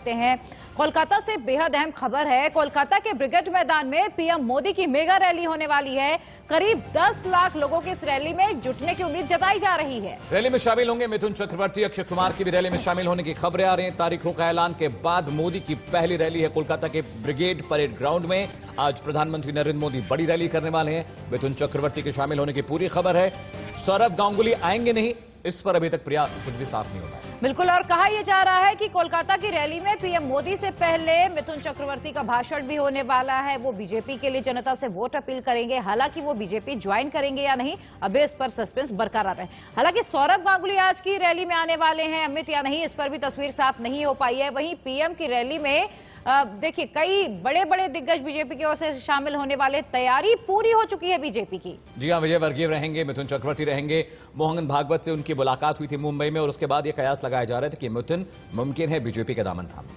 देखते हैं। कोलकाता से बेहद अहम खबर है। कोलकाता के ब्रिगेड मैदान में पीएम मोदी की मेगा रैली होने वाली है। करीब 10 लाख लोगों की इस रैली में जुटने की उम्मीद जताई जा रही है। रैली में शामिल होंगे मिथुन चक्रवर्ती, अक्षय कुमार की भी रैली में शामिल होने की खबरें आ रही हैं। तारीखों का ऐलान के बाद मोदी की पहली रैली है कोलकाता के ब्रिगेड परेड ग्राउंड में। आज प्रधानमंत्री नरेंद्र मोदी बड़ी रैली करने वाले हैं। मिथुन चक्रवर्ती के शामिल होने की पूरी खबर है। सौरभ गांगुली आएंगे नहीं, इस पर अभी तक कुछ भी साफ नहीं हो पाया। बिल्कुल, और कहा यह जा रहा है कि कोलकाता की रैली में पीएम मोदी से पहले मिथुन चक्रवर्ती का भाषण भी होने वाला है। वो बीजेपी के लिए जनता से वोट अपील करेंगे। हालांकि वो बीजेपी ज्वाइन करेंगे या नहीं, अभी इस पर सस्पेंस बरकरार है। हालांकि सौरभ गांगुली आज की रैली में आने वाले हैं, अमित या नहीं, इस पर भी तस्वीर साफ नहीं हो पाई है। वहीं पीएम की रैली में देखिए कई बड़े बड़े दिग्गज बीजेपी की ओर से शामिल होने वाले, तैयारी पूरी हो चुकी है बीजेपी की। जी हां, विजय वर्गीय रहेंगे, मिथुन चक्रवर्ती रहेंगे। मोहन भागवत से उनकी मुलाकात हुई थी मुंबई में और उसके बाद यह कयास लगाए जा रहे थे कि मिथुन मुमकिन है बीजेपी के दामन थामे।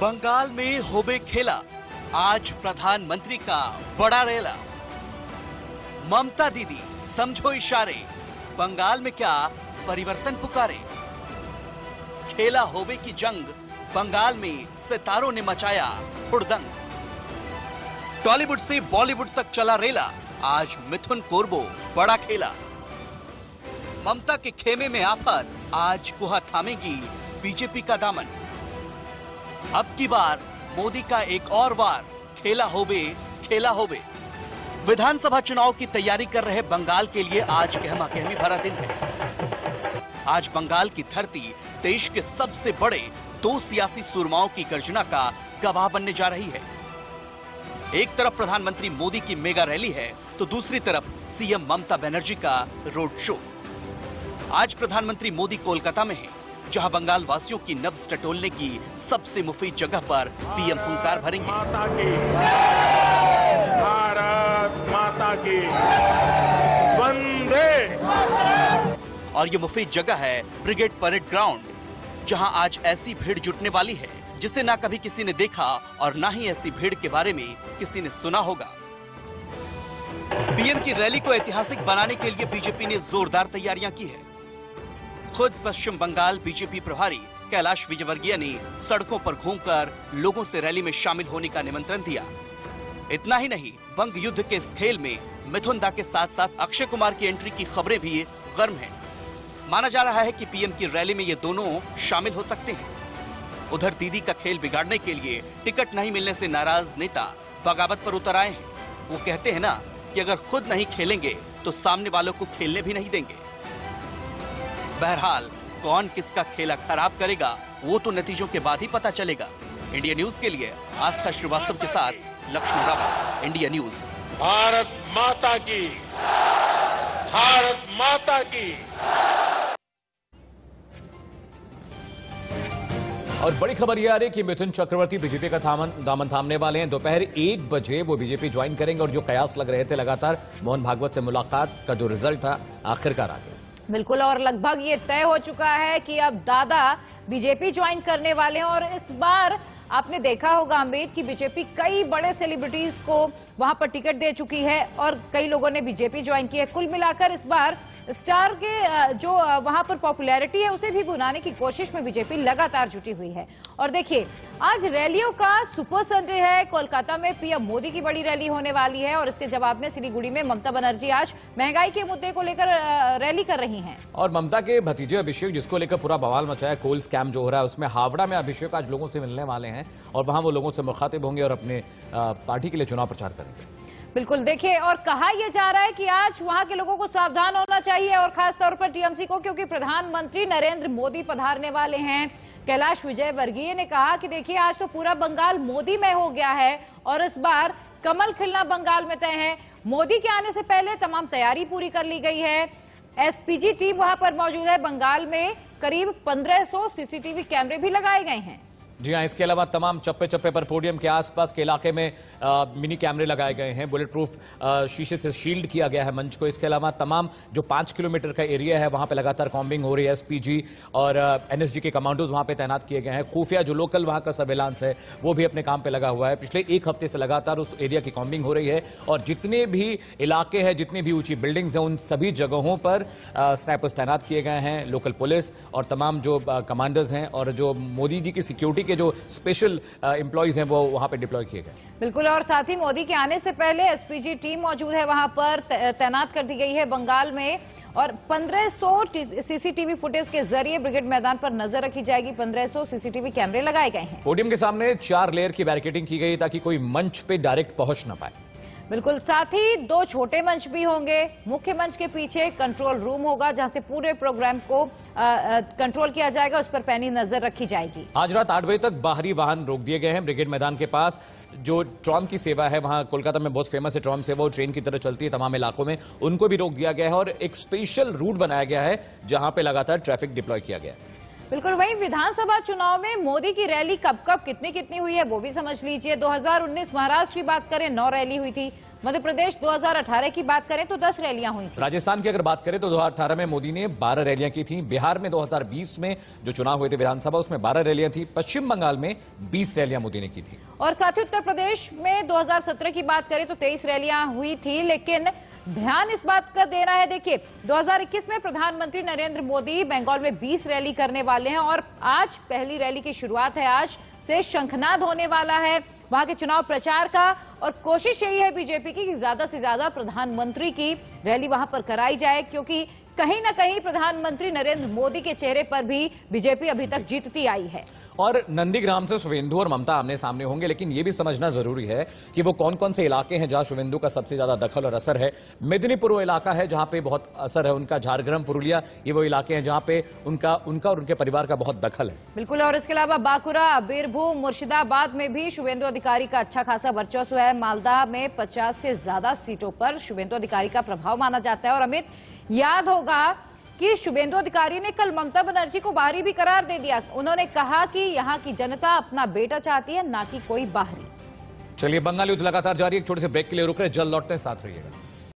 बंगाल में होबे खेला, आज प्रधानमंत्री का बड़ा रैला। ममता दीदी समझो इशारे, बंगाल में क्या परिवर्तन पुकारे। खेला होबे की जंग, बंगाल में सितारों ने मचाया हुड़दंग। टॉलीवुड से बॉलीवुड तक चला रेला, आज मिथुन कोरबो बड़ा खेला। ममता के खेमे में आफत, आज कुहा थामेगी बीजेपी का दामन। अब की बार मोदी का एक और वार, खेला होबे खेला होबे। विधानसभा चुनाव की तैयारी कर रहे बंगाल के लिए आज गहमा गहमी भरा दिन है। आज बंगाल की धरती देश के सबसे बड़े 2 सियासी सुरमाओं की गर्जना का गवाह बनने जा रही है। एक तरफ प्रधानमंत्री मोदी की मेगा रैली है तो दूसरी तरफ सीएम ममता बनर्जी का रोड शो। आज प्रधानमंत्री मोदी कोलकाता में है, जहां बंगाल वासियों की नब्ज टटोलने की सबसे मुफीद जगह पर पीएम हुंकार भरेंगे। माता की, भारत माता की, वंदे। और ये मुफीद जगह है ब्रिगेड परेड ग्राउंड, जहां आज ऐसी भीड़ जुटने वाली है जिसे ना कभी किसी ने देखा और ना ही ऐसी भीड़ के बारे में किसी ने सुना होगा। पीएम की रैली को ऐतिहासिक बनाने के लिए बीजेपी ने जोरदार तैयारियां की है। खुद पश्चिम बंगाल बीजेपी प्रभारी कैलाश विजयवर्गीय ने सड़कों पर घूमकर लोगों से रैली में शामिल होने का निमंत्रण दिया। इतना ही नहीं, बंग युद्ध के इस खेल में मिथुन दा के साथ साथ अक्षय कुमार की एंट्री की खबरें भी गर्म हैं। माना जा रहा है कि पीएम की रैली में ये दोनों शामिल हो सकते हैं। उधर दीदी का खेल बिगाड़ने के लिए टिकट नहीं मिलने से नाराज नेता बगावत पर उतर आए हैं। वो कहते हैं ना कि अगर खुद नहीं खेलेंगे तो सामने वालों को खेलने भी नहीं देंगे। बहरहाल कौन किसका खेला खराब करेगा वो तो नतीजों के बाद ही पता चलेगा। इंडिया न्यूज के लिए आस्था श्रीवास्तव के साथ लक्ष्मण रावत, इंडिया न्यूज। भारत माता की, भारत माता की। और बड़ी खबर यह आ रही है कि मिथुन चक्रवर्ती बीजेपी का दामन थामने वाले हैं। दोपहर 1 बजे वो बीजेपी ज्वाइन करेंगे और जो कयास लग रहे थे लगातार मोहन भागवत से मुलाकात का जो रिजल्ट था आखिरकार आ गया। बिल्कुल, और लगभग ये तय हो चुका है कि अब दादा बीजेपी ज्वाइन करने वाले हैं। और इस बार आपने देखा होगा अमित कि बीजेपी कई बड़े सेलिब्रिटीज को वहां पर टिकट दे चुकी है और कई लोगों ने बीजेपी ज्वाइन की है। कुल मिलाकर इस बार स्टार के जो वहां पर पॉपुलैरिटी है उसे भी भुनाने की कोशिश में बीजेपी लगातार जुटी हुई है। और देखिए, आज रैलियों का सुपर संडे है। कोलकाता में पीएम मोदी की बड़ी रैली होने वाली है और इसके जवाब में सिलीगुड़ी में ममता बनर्जी आज महंगाई के मुद्दे को लेकर रैली कर रही हैं। और ममता के भतीजे अभिषेक, जिसको लेकर पूरा बवाल मचा है, कोल स्कैम जो हो रहा है उसमें, हावड़ा में अभिषेक आज लोगों से मिलने वाले हैं और वहां वो लोगों से मुखातिब होंगे और अपने पार्टी के लिए चुनाव प्रचार करेंगे। बिल्कुल, देखिए, और कहा यह जा रहा है कि आज वहां के लोगों को सावधान होना चाहिए और खासतौर पर टीएमसी को, क्योंकि प्रधानमंत्री नरेंद्र मोदी पधारने वाले हैं। कैलाश विजयवर्गीय ने कहा कि देखिए, आज तो पूरा बंगाल मोदीमय हो गया है और इस बार कमल खिलना बंगाल में तय है। मोदी के आने से पहले तमाम तैयारी पूरी कर ली गई है। एसपीजी टीम वहां पर मौजूद है। बंगाल में करीब 1500 सीसीटीवी कैमरे भी लगाए गए हैं। जी हाँ, इसके अलावा तमाम चप्पे चप्पे पर पोडियम के आसपास के इलाके में मिनी कैमरे लगाए गए हैं। बुलेट प्रूफ शीशे से शील्ड किया गया है मंच को। इसके अलावा तमाम जो 5 किलोमीटर का एरिया है वहां पे लगातार कॉम्बिंग हो रही है। एसपीजी और एनएसजी के कमांडोज वहां पे तैनात किए गए हैं। खुफिया जो लोकल वहां का सर्वेलांस है वो भी अपने काम पे लगा हुआ है। पिछले एक हफ्ते से लगातार उस एरिया की कॉम्बिंग हो रही है और जितने भी इलाके हैं, जितनी भी ऊंची बिल्डिंग्स हैं, उन सभी जगहों पर स्नाइपर्स तैनात किए गए हैं। लोकल पुलिस और तमाम जो कमांडर्स हैं और जो मोदी जी की सिक्योरिटी के जो स्पेशल एम्प्लॉइज हैं वो वहां पे डिप्लॉय किए गए। बिल्कुल, और साथ ही मोदी के आने से पहले एसपीजी टीम मौजूद है, वहां पर तैनात कर दी गई है बंगाल में और 1500 सीसीटीवी फुटेज के जरिए ब्रिगेड मैदान पर नजर रखी जाएगी। 1500 सीसीटीवी कैमरे लगाए गए हैं। पोडियम के सामने 4 लेयर की बैरिकेडिंग की गई ताकि कोई मंच पे डायरेक्ट पहुंच ना पाए। बिल्कुल, साथ ही 2 छोटे मंच भी होंगे। मुख्य मंच के पीछे कंट्रोल रूम होगा जहां से पूरे प्रोग्राम को कंट्रोल किया जाएगा, उस पर पैनी नजर रखी जाएगी। आज रात 8 बजे तक बाहरी वाहन रोक दिए गए हैं। ब्रिगेड मैदान के पास जो ट्रॉम की सेवा है, वहां कोलकाता में बहुत फेमस है ट्रॉम सेवा, वो ट्रेन की तरह चलती है तमाम इलाकों में, उनको भी रोक दिया गया है और एक स्पेशल रूट बनाया गया है जहां पे लगातार ट्रैफिक डिप्लॉय किया गया है। बिल्कुल, वहीं विधानसभा चुनाव में मोदी की रैली कब कितनी हुई है वो भी समझ लीजिए। 2019 महाराष्ट्र की बात करें 9 रैली हुई थी। मध्य प्रदेश 2018 की बात करें तो 10 रैलियां हुई थी। राजस्थान की अगर बात करें तो 2018 में मोदी ने 12 रैलियां की थी। बिहार में 2020 में जो चुनाव हुए थे विधानसभा, उसमें 12 रैलियां थी। पश्चिम बंगाल में 20 रैलियां मोदी ने की थी। और साथ ही उत्तर प्रदेश में 2017 की बात करें तो 23 रैलियां हुई थी। लेकिन ध्यान इस बात का देना है, देखिए 2021 में प्रधानमंत्री नरेंद्र मोदी बंगाल में 20 रैली करने वाले हैं और आज पहली रैली की शुरुआत है। आज से शंखनाद होने वाला है वहां के चुनाव प्रचार का और कोशिश यही है बीजेपी की कि ज्यादा से ज्यादा प्रधानमंत्री की रैली वहां पर कराई जाए, क्योंकि कहीं ना कहीं प्रधानमंत्री नरेंद्र मोदी के चेहरे पर भी बीजेपी अभी तक जीतती आई है। और नंदीग्राम से शुवेंदु और ममता आमने सामने होंगे, लेकिन यह भी समझना जरूरी है कि वो कौन कौन से इलाके हैं जहां शुवेंदु का सबसे ज्यादा दखल और असर है। मेदिनीपुर वो इलाका है जहां पे बहुत असर है उनका। झारग्राम, पुरुलिया, ये वो इलाके हैं जहां पे उनका और उनके परिवार का बहुत दखल है। बिल्कुल, और इसके अलावा बांकुरा, बीरभूम, मुर्शिदाबाद में भी शुवेंदु अधिकारी का अच्छा खासा वर्चस्व है। मालदा में 50 से ज्यादा सीटों पर शुवेंदु अधिकारी का प्रभाव माना जाता है। और अमित, याद होगा कि शुवेंदु अधिकारी ने कल ममता बनर्जी को बाहरी भी करार दे दिया। उन्होंने कहा कि यहां की जनता अपना बेटा चाहती है, ना कि कोई बाहरी। चलिए, बंगाल युद्ध लगातार जारी है। एक छोटे से ब्रेक के लिए रुक रहे, जल्द लौटते हैं, साथ रहिएगा।